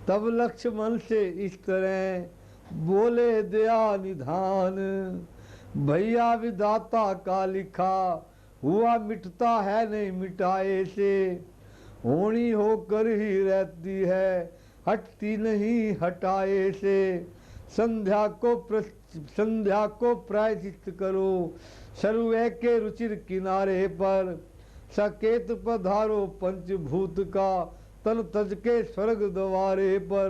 तब लक्ष्मण से इस तरह बोले दया निधान, भैया विधाता का लिखा हुआ मिटता है नहीं मिटाए से, होनी होकर ही रहती है हटती नहीं हटाए से। संध्या को प्रायश्चित करो सर्वे के रुचिर किनारे पर, सकेत पधारो पंचभूत का तन तज के स्वर्ग द्वारे पर।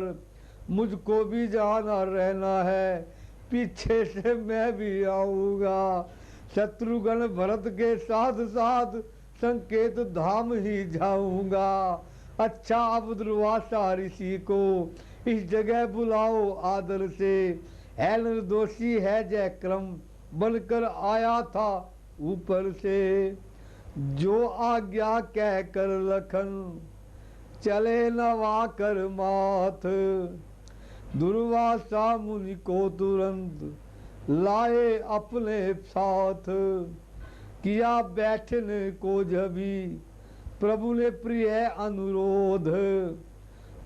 मुझको भी जाना रहना है पीछे से मैं भी आऊंगा, शत्रुघ्न भरत के साथ साथ संकेत धाम ही जाऊंगा। अच्छा अब दुर्वासा ऋषि को इस जगह बुलाओ आदर से, है निर्दोषी है जय क्रम बनकर आया था ऊपर से। जो आज्ञा कह कर लखन चले नवा कर माथ, दुर्वासा मुनि को तुरंत लाए अपने साथ। किया बैठने को जभी प्रभु ने प्रिय अनुरोध,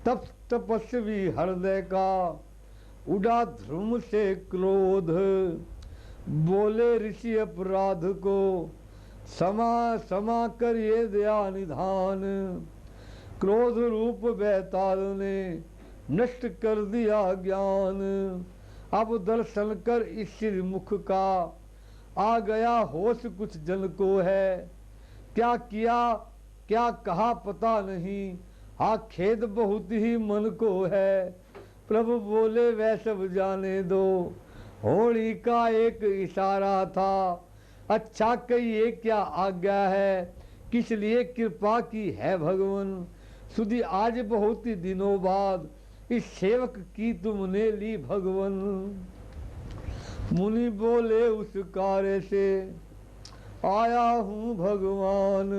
तब तपस्वी हृदय का उड़ा ध्रुम से क्रोध। बोले ऋषि अपराध को समा करिए दया निधान, क्रोध रूप बैताल ने नष्ट कर दिया ज्ञान। अब दर्शन कर इस मुख का आ गया होश कुछ जन को है, क्या किया क्या कहा पता नहीं, हाँ खेद बहुत ही मन को है। प्रभु बोले वह सब जाने दो, होली का एक इशारा था। अच्छा कहिए क्या आज्ञा है, किस लिए कृपा की है भगवान। सुधी आज बहुत ही दिनों बाद इस सेवक की तुमने ली भगवान। मुनि बोले उस कार्य से आया हूँ भगवान,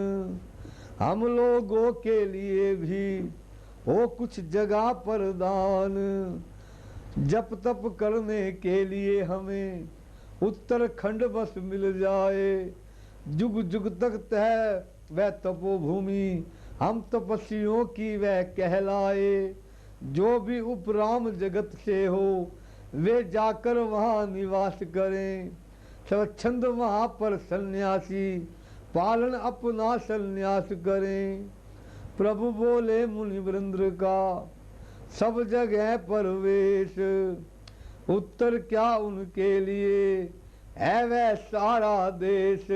हम लोगों के लिए भी हो कुछ जगह पर दान। जप तप करने के लिए हमें उत्तराखंड बस मिल जाए, जुग जुग तक तह वह तपोभूमि हम तपस्वियों की वह कहलाए। जो भी उपराम जगत से हो वे जाकर वहाँ निवास करें, स्वच्छंद वहाँ पर सन्यासी पालन अपना सन्यास करें। प्रभु बोले मुनि वृंद्र का सब जगह परवेश, उत्तर क्या उनके लिए है वह सारा देश।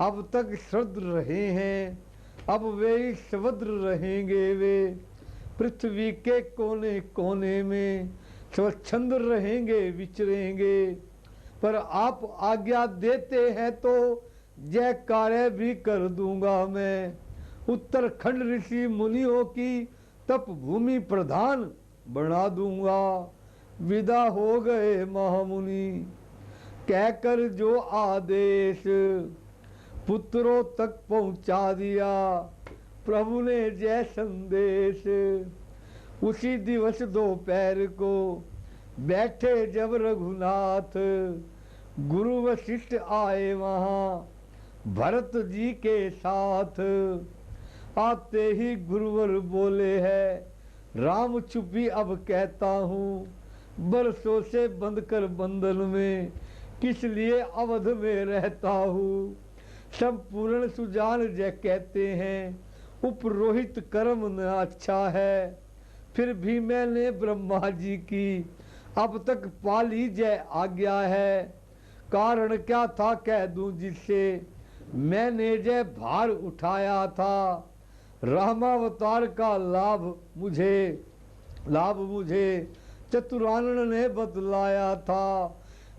अब तक श्रद्ध रहे हैं अब वे स्वद्र रहेंगे, वे पृथ्वी के कोने कोने में स्वच्छंद रहेंगे विचरेंगे। पर आप आज्ञा देते हैं तो जय कार्य भी कर दूंगा मैं, उत्तराखंड ऋषि मुनियों की तप भूमि प्रधान बना दूंगा। विदा हो गए महामुनि कहकर जो आदेश, पुत्रों तक पहुंचा दिया प्रभु ने जय संदेश। उसी दिवस दोपहर को बैठे जब रघुनाथ, गुरु वशिष्ठ आए वहाँ भरत जी के साथ। आते ही गुरुवर बोले है राम चुपी अब कहता हूँ, बरसों से बंद कर बंधन में किस लिए अवध में रहता हूँ। संपूर्ण सुजान जय कहते हैं उपरोहित कर्म न अच्छा है, फिर भी मैंने ब्रह्मा जी की अब तक पाली जय आज्ञा है। कारण क्या था कह दूं जिससे मैंने जय भार उठाया था। रामावतार का लाभ मुझे चतुरानन ने बतलाया था,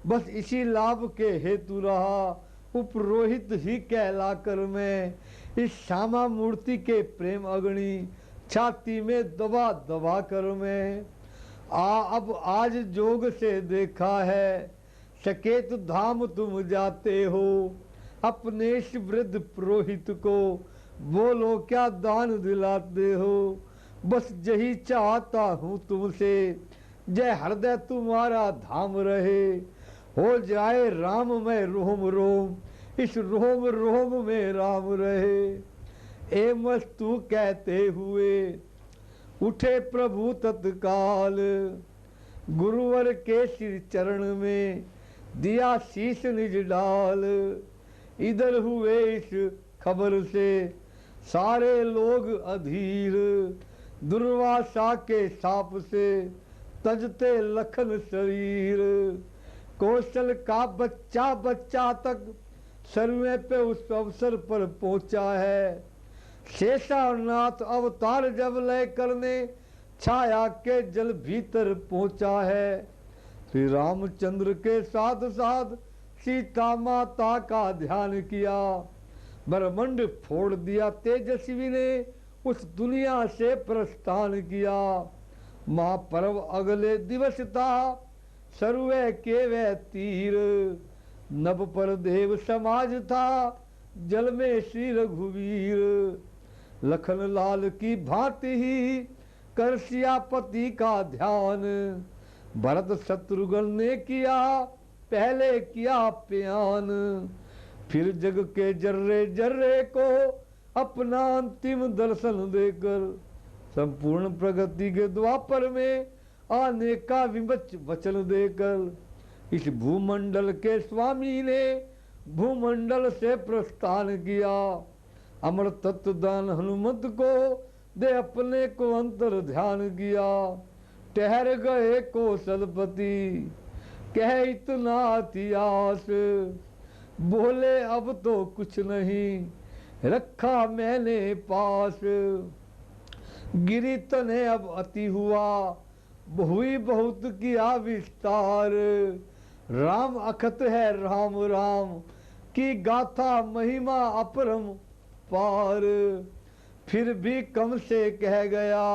बस इसी लाभ के हेतु रहा उपरोहित ही कहलाकर मैं इस श्यामा मूर्ति के प्रेम अग्नि छाती में दबा दबा कर मैं। अब आज जोग से देखा है सकेत धाम तुम जाते हो, अपने इस वृद्ध पुरोहित को बोलो क्या दान दिलाते हो। बस यही चाहता हूँ तुमसे जय हृदय तुम्हारा धाम रहे, हो जाए राम में रोम रोम इस रोम रोम में राम रहे। ए मस्तु कहते हुए उठे प्रभु तत्काल, गुरुवर के सिर चरण में दिया शीश निज डाल। इधर हुए इस खबर से सारे लोग अधीर, दुर्वासा के साप से तजते लखन शरीर। कौशल का बच्चा बच्चा तक सर्वे पे उस अवसर पर पहुंचा है। शेषानाथ अवतार जब लय करने छाया के जल भीतर पहुंचा है। श्री रामचंद्र के साथ साथ सीता माता का ध्यान किया। ब्रह्मंड फोड़ दिया तेजस्वी ने, उस दुनिया से प्रस्थान किया। महापर्व अगले दिवस था, सर्वे के वह तीर। नभ पर देव समाज था, जल में श्री रघुवीर। लखन लाल की भांति ही कर सियापति का ध्यान। भरत शत्रुघ्न ने किया, पहले किया प्यान। फिर जग के जर्रे जर्रे को अपना अंतिम दर्शन देकर संपूर्ण प्रगति के द्वापर में आने का विवच वचन देकर इस भूमंडल के स्वामी ने भूमंडल से प्रस्थान किया। अमर तत्वदान हनुमत को दे अपने को अंतर ध्यान किया। ठहर गए कौशलपति कह इतना इतिहास, बोले अब तो कुछ नहीं रखा मैंने पास। गिरी तने अब अति हुआ, हुई बहुत किया विस्तार। राम अखत है राम राम की गाथा महिमा अपरम पार। फिर भी कम से कह गया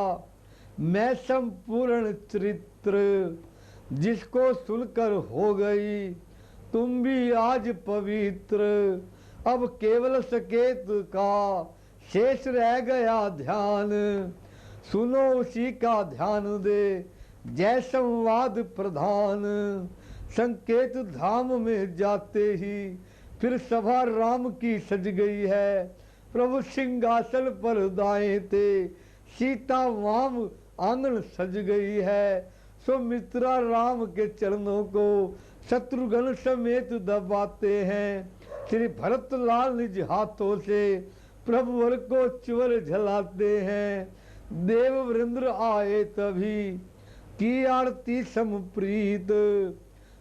मैं संपूर्ण चरित्र, जिसको सुनकर हो गई तुम भी आज पवित्र। अब केवल सकेत का शेष रह गया ध्यान, सुनो उसी का ध्यान दे जय संवाद प्रधान। संकेत धाम में जाते ही फिर सभा राम की सज गई है। प्रभु सिंहासन पर दाएं थे, सीता वाम आंगन सज गई है। सुमित्रा राम के चरणों को शत्रुघ्न समेत दबाते हैं। श्री भरत लाल निज हाथों से प्रभुवर को चवर झलाते हैं। देव वृंद्र आए तभी की आरती समप्रीत,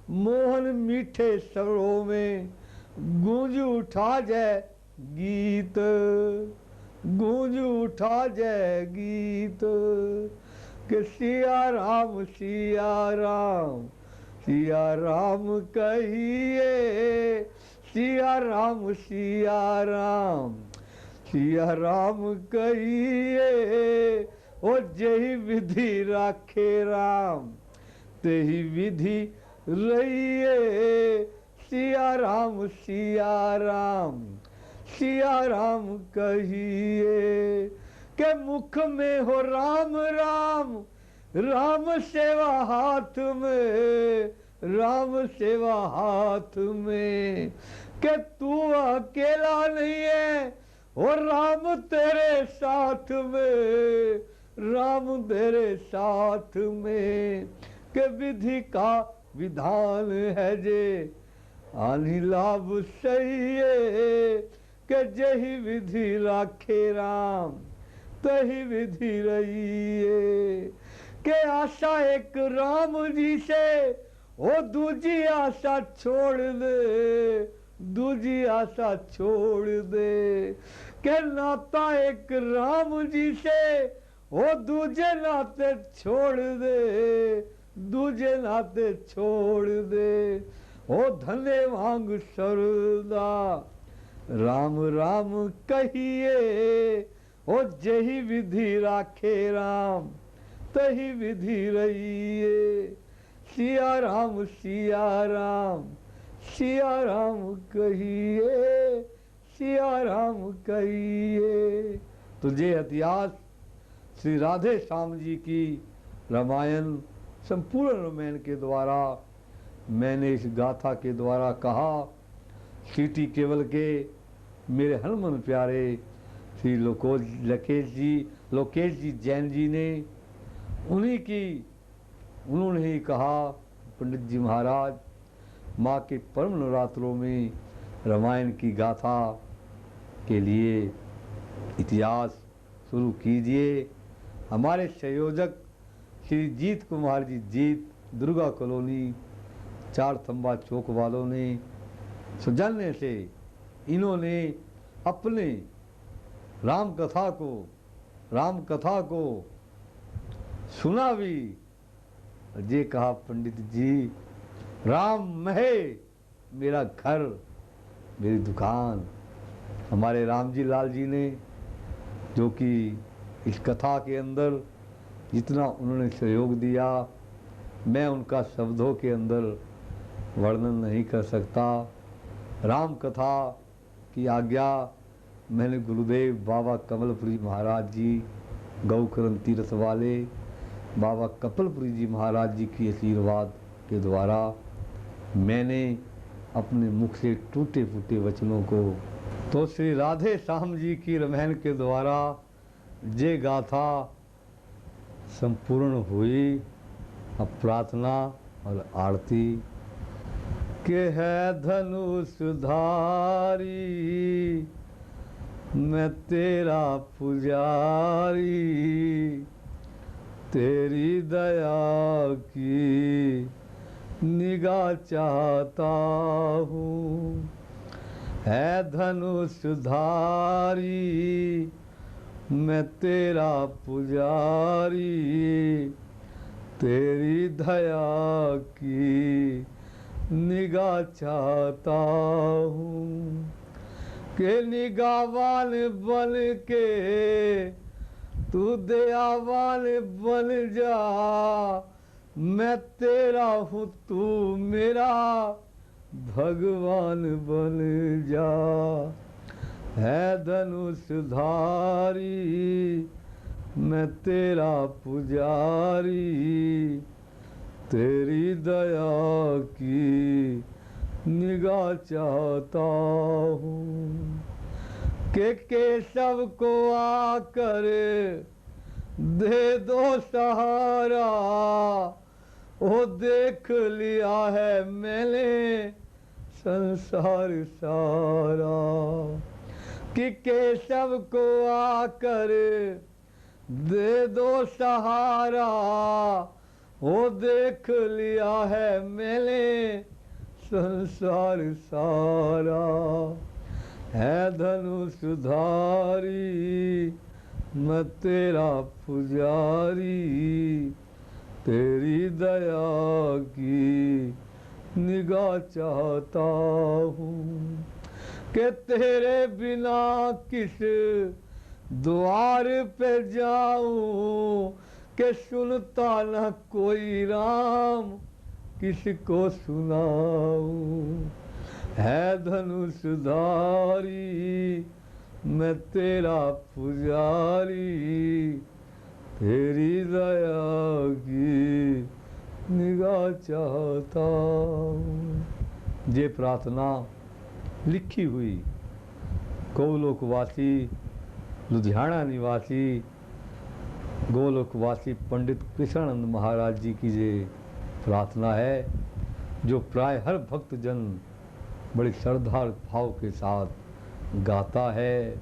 मोहन मीठे स्वरों में गूंज उठा जय गीत, गूंज उठा जय गीत। कि सिया राम सिया राम कहिए, सिया राम सिया राम कहिए। ओ जही विधि राखे राम तेही विधि रहिए। सिया राम सिया राम कहिए। के मुख में हो राम राम, राम सेवा हाथ में, राम सेवा हाथ में। के तू अकेला नहीं है और राम तेरे साथ में, राम तेरे साथ में। के विधि का विधान है जे आनी लाभ सही है। के जही विधि राखे राम तही विधि रहिए। के आशा एक राम जी से ओ दूजी आशा छोड़ दे, दूजी आशा छोड़ दे। के नाता एक राम जी से ओ दूजे नाते छोड़ दे, दूजे नाते छोड़ दे। ओ धने वांग सरदा राम राम कहिए। ओ जही विधि राखे राम तही विधि रहिए। सिया राम सिया राम कहिए, सिया राम कहिए। तो ये इतिहास श्री राधे श्याम जी की रामायण संपूर्ण रामायण के द्वारा मैंने इस गाथा के द्वारा कहा। सीटी केवल के मेरे हनुमान प्यारे श्री लोकेश जी जैन जी ने उन्होंने ही कहा, पंडित जी महाराज माँ के परम नवरात्रों में रामायण की गाथा के लिए इतिहास शुरू कीजिए। हमारे संयोजक श्री जीत कुमार जी जीत, दुर्गा कॉलोनी, 4 थंबा चौक वालों ने सौजन्य से इन्होंने अपने राम कथा को सुना भी। ये कहा, पंडित जी राम महे मेरा घर मेरी दुकान। हमारे राम जी लाल जी ने, जो कि इस कथा के अंदर जितना उन्होंने सहयोग दिया, मैं उनका शब्दों के अंदर वर्णन नहीं कर सकता। राम कथा की आज्ञा मैंने गुरुदेव बाबा कमलपुरी महाराज जी, गौकरण तीर्थ वाले बाबा कपिलपुरी जी महाराज जी की आशीर्वाद के द्वारा मैंने अपने मुख से टूटे फूटे वचनों को, तो श्री राधे श्याम जी की रामायण के द्वारा ये गाथा संपूर्ण हुई। अब प्रार्थना और आरती के है धनुषधारी, मैं तेरा पुजारी, तेरी दया की निगाह चाहता हूँ। है धनुषधारी, मैं तेरा पुजारी, तेरी दया की निगाह चाहता हूँ। के निगाहवान बन के तू दयावान बन जा, मैं तेरा हूँ तू मेरा भगवान बन जा। है धनुषधारी, मैं तेरा पुजारी, तेरी दया की निगाह चाहता हूँ। के केशव को आकर दे दो सहारा, ओ देख लिया है मैंने संसार सारा। कि केशव को आकर दे दो सहारा, ओ देख लिया है मैंने संसार सारा। है धनुषधारी, मैं तेरा पुजारी, तेरी दया की निगाह चाहता हूँ। कि तेरे बिना किस द्वार पे जाऊं, कि सुनता न कोई राम किसको सुनाऊं। है धनुषधारी, मैं तेरा पुजारी, तेरी दया की निगाह चाहता हूँ। ये प्रार्थना लिखी हुई गोलोकवासी, लुधियाना निवासी गोलोकवासी पंडित कृष्णानंद महाराज जी की ये प्रार्थना है, जो प्राय हर भक्तजन बड़ी श्रद्धा भाव के साथ गाता है।